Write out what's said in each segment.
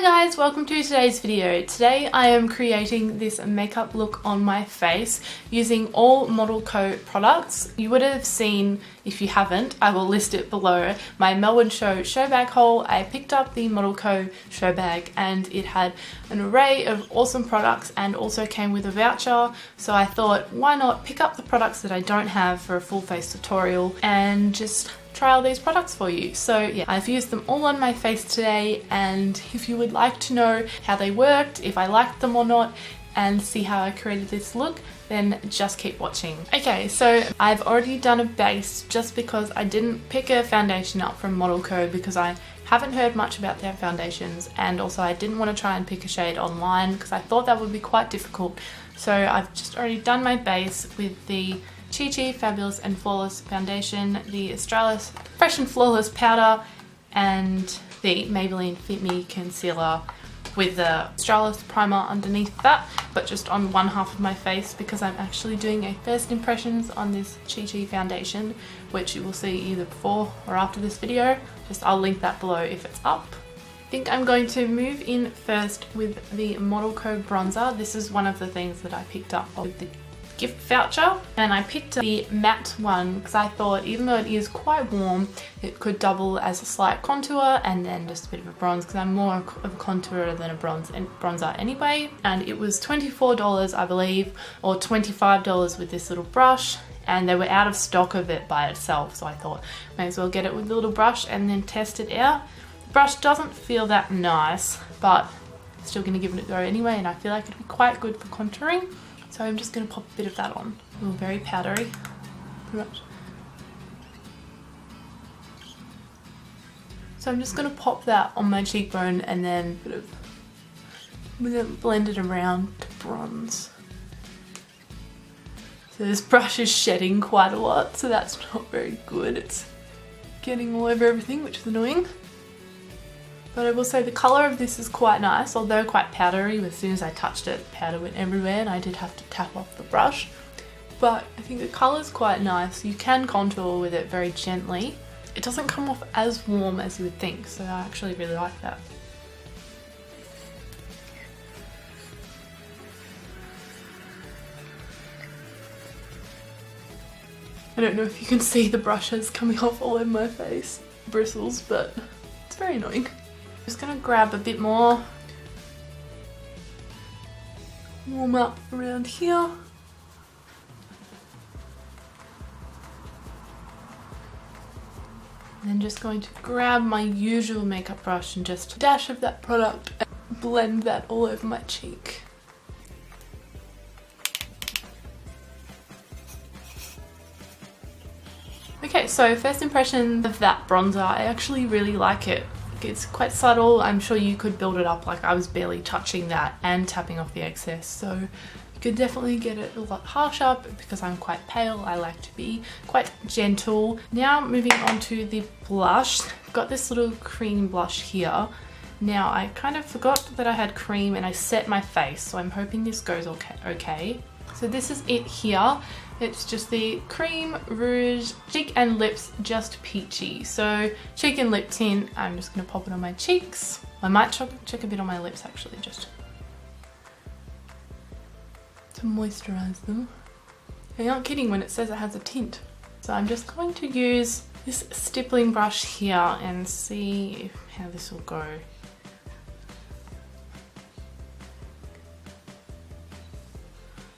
guys, welcome to today's video. Today I am creating this makeup look on my face using all Model Co products. You would have seen, if you haven't, I will list it below, my Melbourne show bag haul. I picked up the Model Co show bag and it had an array of awesome products and also came with a voucher. So I thought, why not pick up the products that I don't have for a full face tutorial and just trial these products for you. So yeah, I've used them all on my face today, and if you would like to know how they worked, if I liked them or not, and see how I created this look, then just keep watching. Okay, so I've already done a base just because I didn't pick a foundation up from Model Co because I haven't heard much about their foundations, and also I didn't want to try and pick a shade online because I thought that would be quite difficult. So I've just already done my base with the Chi Chi Fabulous and Flawless Foundation, the Australis Fresh and Flawless Powder, and the Maybelline Fit Me Concealer with the Australis Primer underneath that, but just on one half of my face because I'm actually doing a first impressions on this Chi Chi foundation, which you will see either before or after this video. I'll link that below if it's up. I think I'm going to move in first with the Model Co bronzer. This is one of the things that I picked up with the gift voucher, and I picked the matte one because I thought even though it is quite warm, it could double as a slight contour and then just a bit of a bronze, because I'm more of a contourer than a bronzer anyway. And it was $24 I believe, or $25 with this little brush, and they were out of stock of it by itself, so I thought may as well get it with the little brush and then test it out. The brush doesn't feel that nice, but I'm still going to give it a go anyway, and I feel like it'd be quite good for contouring. So I'm just going to pop a bit of that on. Ooh, very powdery. Pretty much. So I'm just going to pop that on my cheekbone and then blend it around to bronze. So this brush is shedding quite a lot, so that's not very good. It's getting all over everything, which is annoying. But I will say the colour of this is quite nice, although quite powdery. As soon as I touched it, powder went everywhere and I did have to tap off the brush. But I think the colour is quite nice. You can contour with it very gently. It doesn't come off as warm as you would think, so I actually really like that. I don't know if you can see the brushes coming off all over my face, bristles, but it's very annoying. I'm just going to grab a bit more, warm up around here. And then just going to grab my usual makeup brush and just a dash of that product and blend that all over my cheek. Okay, so first impression of that bronzer, I actually really like it. It's quite subtle. I'm sure you could build it up. Like, I was barely touching that and tapping off the excess, so you could definitely get it a lot harsher, but because I'm quite pale, I like to be quite gentle. Now moving on to the blush. I've got this little cream blush here. Now I kind of forgot that I had cream and I set my face, so I'm hoping this goes okay. So this is it here. It's just the Cream Rouge Cheek and Lips Just Peachy. So cheek and lip tint, I'm just going to pop it on my cheeks. I might check a bit on my lips actually, just to moisturize them. You're not kidding when it says it has a tint. So I'm just going to use this stippling brush here and see how this will go.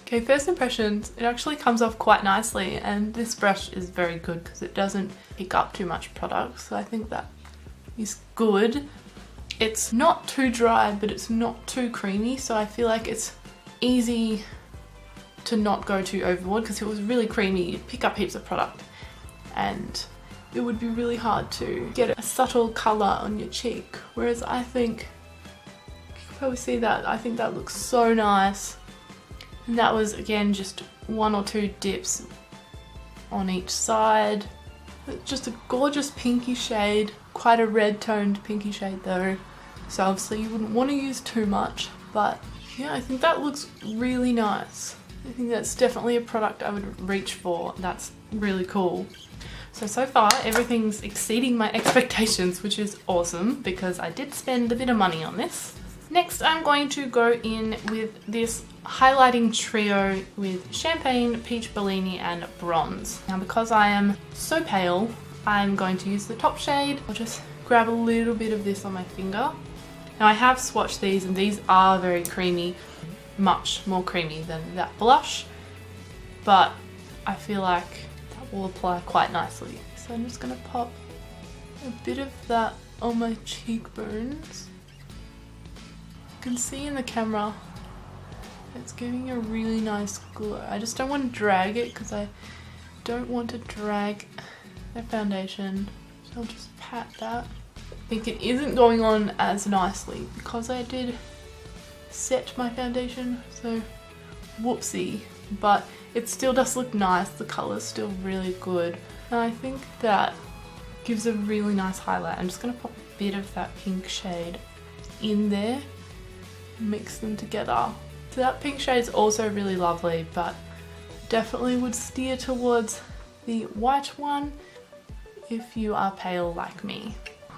Okay, first impressions, it actually comes off quite nicely, and this brush is very good because it doesn't pick up too much product, so I think that is good. It's not too dry, but it's not too creamy, so I feel like it's easy to not go too overboard, because if it was really creamy, you'd pick up heaps of product and it would be really hard to get a subtle colour on your cheek, whereas I think, you can probably see that, I think that looks so nice. And that was, again, just one or two dips on each side. It's just a gorgeous pinky shade, quite a red toned pinky shade though. So obviously you wouldn't want to use too much, but yeah, I think that looks really nice. I think that's definitely a product I would reach for. That's really cool. So far everything's exceeding my expectations, which is awesome because I did spend a bit of money on this. Next, I'm going to go in with this highlighting trio with Champagne, Peach Bellini and Bronze. Now because I am so pale, I'm going to use the top shade. I'll just grab a little bit of this on my finger. Now I have swatched these and these are very creamy, much more creamy than that blush, but I feel like that will apply quite nicely. So I'm just going to pop a bit of that on my cheekbones. You can see in the camera it's giving a really nice glow. I just don't want to drag it because I don't want to drag the foundation, so I'll just pat that. I think it isn't going on as nicely because I did set my foundation, so whoopsie, but it still does look nice. The colour's still really good and I think that gives a really nice highlight. I'm just going to pop a bit of that pink shade in there, mix them together. So that pink shade is also really lovely, but definitely would steer towards the white one if you are pale like me.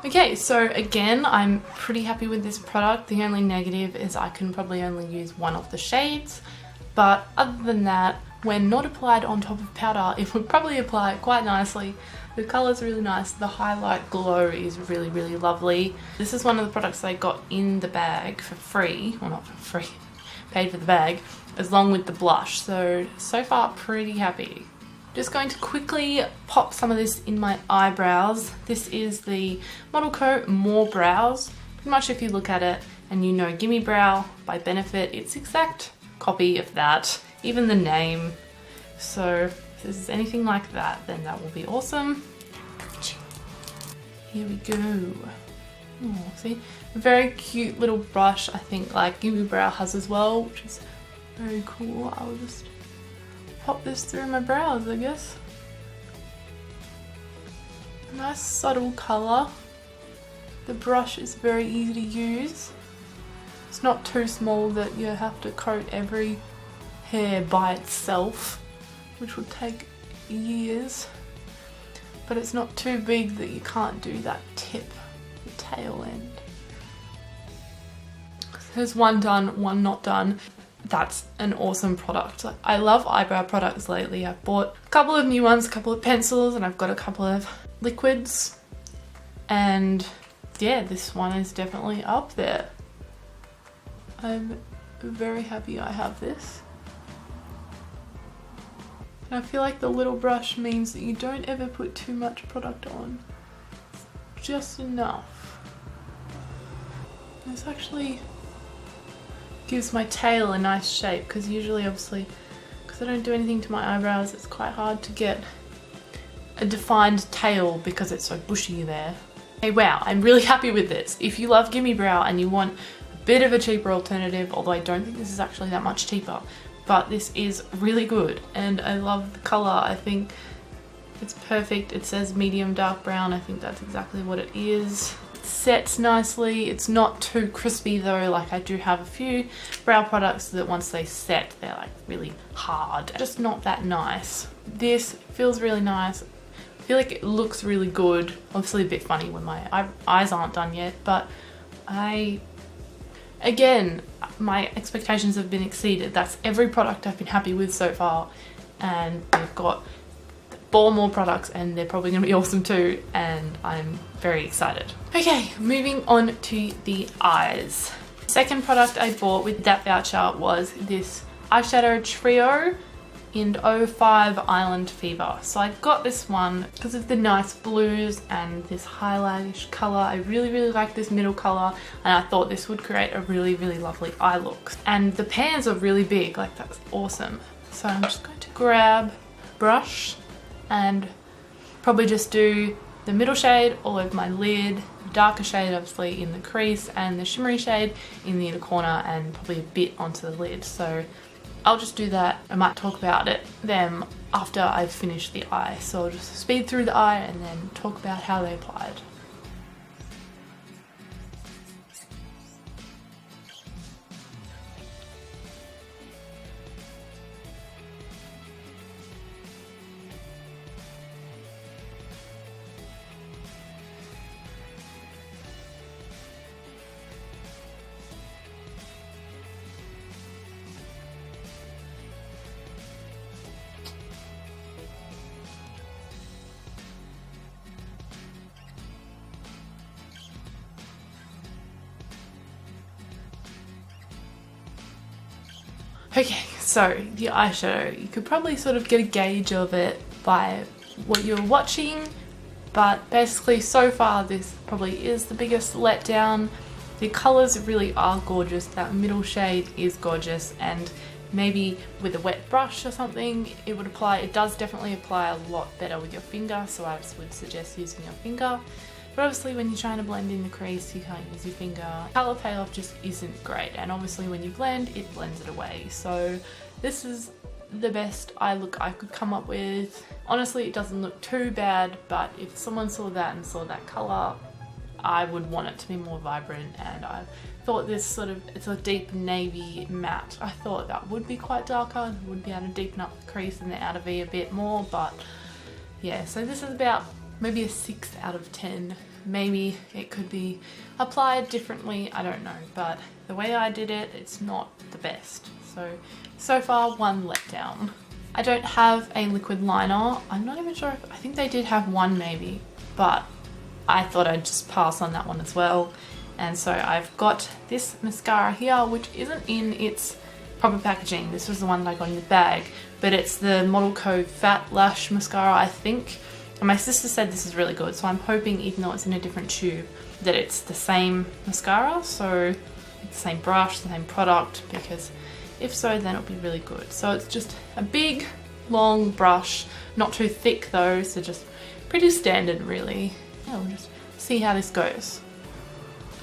Okay, so again, I'm pretty happy with this product. The only negative is I can probably only use one of the shades, but other than that, when not applied on top of powder, it would probably apply quite nicely. The colour's really nice, the highlight glow is really, really lovely. This is one of the products I got in the bag for free, well not for free, paid for the bag, along with the blush. So far pretty happy. Just going to quickly pop some of this in my eyebrows. This is the Monaco More Brows. Pretty much if you look at it and you know GimMe Brow by Benefit, it's exact copy of that, even the name. So if this is anything like that, then that will be awesome. Here we go. Oh, see, a very cute little brush, I think like GimMe Brow has as well, which is very cool. I'll just pop this through my brows, I guess. Nice subtle colour. The brush is very easy to use. It's not too small that you have to coat every hair by itself, which would take years. But it's not too big that you can't do that tip, the tail end. There's one done, one not done. That's an awesome product. I love eyebrow products lately. I've bought a couple of new ones, a couple of pencils, and I've got a couple of liquids. And yeah, this one is definitely up there. I'm very happy I have this. And I feel like the little brush means that you don't ever put too much product on. Just enough. This actually gives my tail a nice shape, because usually obviously because I don't do anything to my eyebrows, it's quite hard to get a defined tail because it's so bushy there. Hey, wow, I'm really happy with this. If you love GimMe Brow and you want a bit of a cheaper alternative, although I don't think this is actually that much cheaper, but this is really good and I love the colour. I think it's perfect. It says medium dark brown. I think that's exactly what it is. It sets nicely. It's not too crispy though. Like I do have a few brow products that once they set, they're like really hard. Just not that nice. This feels really nice. I feel like it looks really good. Obviously a bit funny when my eyes aren't done yet, but again, my expectations have been exceeded. That's every product I've been happy with so far, and we've got 4 more products and they're probably going to be awesome too, and I'm very excited. Okay, moving on to the eyes. Second product I bought with that voucher was this eyeshadow trio in 05 Island Fever. So I got this one because of the nice blues and this highlightish colour. I really like this middle colour, and I thought this would create a really lovely eye look. And the pans are really big, like that's awesome. So I'm just going to grab a brush and probably just do the middle shade all over my lid, the darker shade obviously in the crease, and the shimmery shade in the inner corner, and probably a bit onto the lid. So I'll just do that. I might talk about them after I've finished the eye. So I'll just speed through the eye and then talk about how they applied. Okay, so the eyeshadow, you could probably sort of get a gauge of it by what you're watching, but basically so far this probably is the biggest letdown. The colours really are gorgeous, that middle shade is gorgeous, and maybe with a wet brush or something it would apply. It does definitely apply a lot better with your finger, so I would suggest using your finger. But obviously when you're trying to blend in the crease you can't use your finger. Colour payoff just isn't great, and obviously when you blend it blends it away. So this is the best eye look I could come up with. Honestly it doesn't look too bad, but if someone saw that and saw that colour, I would want it to be more vibrant, and I thought this sort of, it's a deep navy matte. I thought that would be quite darker and would be able to deepen up the crease and the outer V a bit more, but yeah, so this is about maybe a 6 out of 10. Maybe it could be applied differently, I don't know, but the way I did it, it's not the best. So far, one letdown. I don't have a liquid liner. I'm not even sure if, I think they did have one maybe, but I thought I'd just pass on that one as well. And so I've got this mascara here, which isn't in its proper packaging. This was the one that I got in the bag, but it's the Monaco Fat Lash Mascara, I think. And my sister said this is really good, so I'm hoping, even though it's in a different tube, that it's the same mascara, so it's the same brush, the same product, because if so, then it'll be really good. So it's just a big, long brush, not too thick though, so just pretty standard really. Yeah, we'll just see how this goes.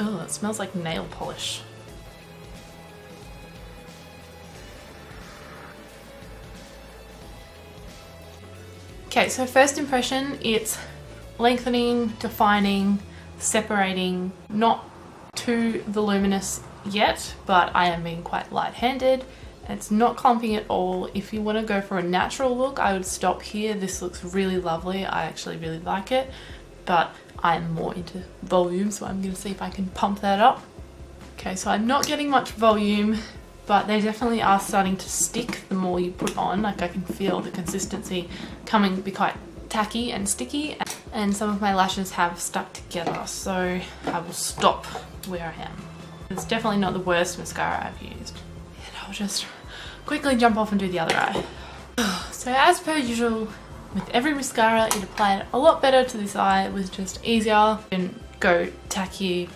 Oh, it smells like nail polish. Okay, so first impression, it's lengthening, defining, separating, not too voluminous yet, but I am being quite light-handed. It's not clumping at all. If you want to go for a natural look, I would stop here. This looks really lovely. I actually really like it, but I'm more into volume, so I'm going to see if I can pump that up. Okay, so I'm not getting much volume, but they definitely are starting to stick the more you put on. Like I can feel the consistency coming to be quite tacky and sticky, and some of my lashes have stuck together, so I will stop where I am. It's definitely not the worst mascara I've used. And I'll just quickly jump off and do the other eye. So as per usual, with every mascara it applied a lot better to this eye. It was just easier, didn't go tacky,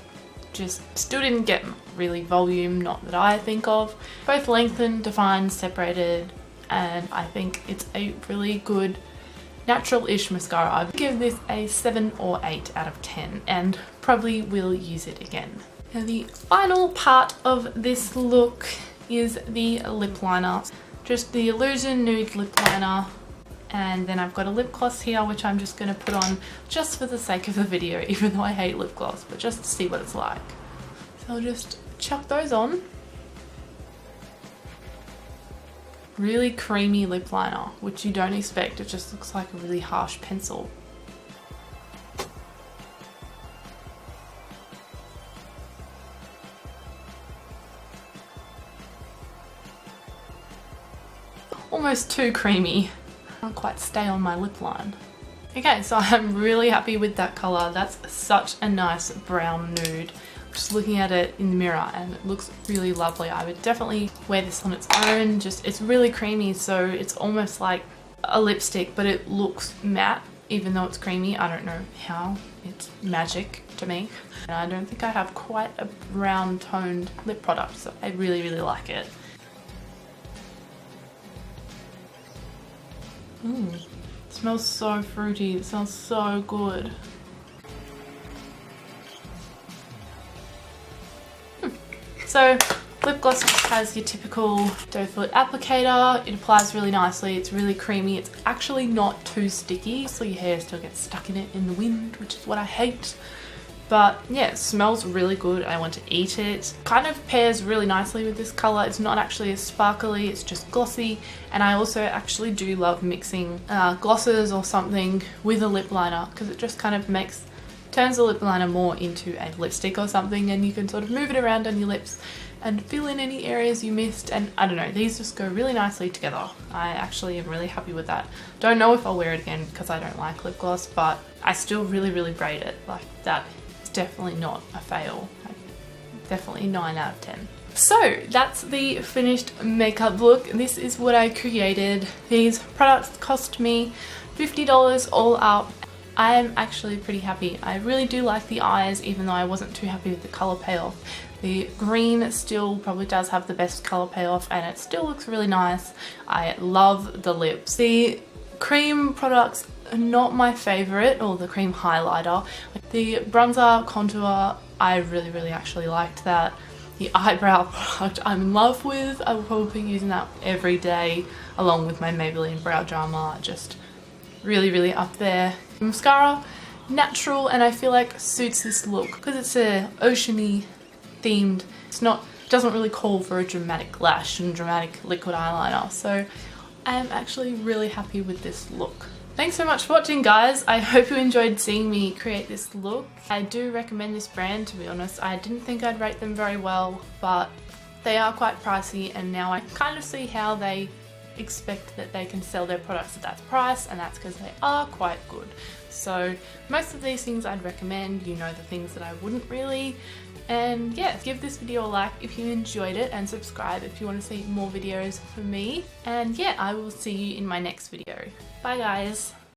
just still didn't get really volume, not that I think of. Both lengthened, defined, separated, and I think it's a really good natural-ish mascara. I would give this a 7 or 8 out of 10 and probably will use it again. Now the final part of this look is the lip liner. Just the Illusion Nude Lip Liner, and then I've got a lip gloss here which I'm just going to put on just for the sake of the video, even though I hate lip gloss, but just to see what it's like. So I'll just chuck those on. Really creamy lip liner, which you don't expect. It just looks like a really harsh pencil. Almost too creamy. Can't quite stay on my lip line. Okay, so I'm really happy with that colour. That's such a nice brown nude. Just looking at it in the mirror and it looks really lovely. I would definitely wear this on its own. Just, it's really creamy, so it's almost like a lipstick, but it looks matte even though it's creamy. I don't know how. It's magic to me. And I don't think I have quite a brown toned lip product, so I really, really like it. It smells so fruity. It smells so good. So lip gloss just has your typical doe foot applicator. It applies really nicely. It's really creamy. It's actually not too sticky, so your hair still gets stuck in it in the wind, which is what I hate. But yeah, it smells really good. I want to eat it. Kind of pairs really nicely with this color. It's not actually as sparkly, it's just glossy. And I also actually do love mixing glosses or something with a lip liner, because it just kind of turns the lip liner more into a lipstick or something, and you can sort of move it around on your lips and fill in any areas you missed. And I don't know, these just go really nicely together. I actually am really happy with that. Don't know if I'll wear it again because I don't like lip gloss, but I still really, really rate it. Like, that is definitely not a fail. Definitely 9 out of 10. So that's the finished makeup look. This is what I created. These products cost me $50 all up. I am actually pretty happy. I really do like the eyes, even though I wasn't too happy with the colour payoff. The green still probably does have the best colour payoff and it still looks really nice. I love the lips. The cream products are not my favourite, or the cream highlighter. The bronzer, contour, I really actually liked that. The eyebrow product I'm in love with. I will probably be using that every day along with my Maybelline Brow Drama. Just really up there. Mascara, natural, and I feel like suits this look because it's a oceany themed. It doesn't really call for a dramatic lash and dramatic liquid eyeliner. So I am actually really happy with this look. Thanks so much for watching, guys. I hope you enjoyed seeing me create this look. I do recommend this brand, to be honest. I didn't think I'd rate them very well, but they are quite pricey, and now I kind of see how they expect that they can sell their products at that price, and that's because they are quite good. So most of these things I'd recommend. You know the things that I wouldn't really. And yeah, give this video a like if you enjoyed it, and subscribe if you want to see more videos from me. And yeah, I will see you in my next video. Bye guys!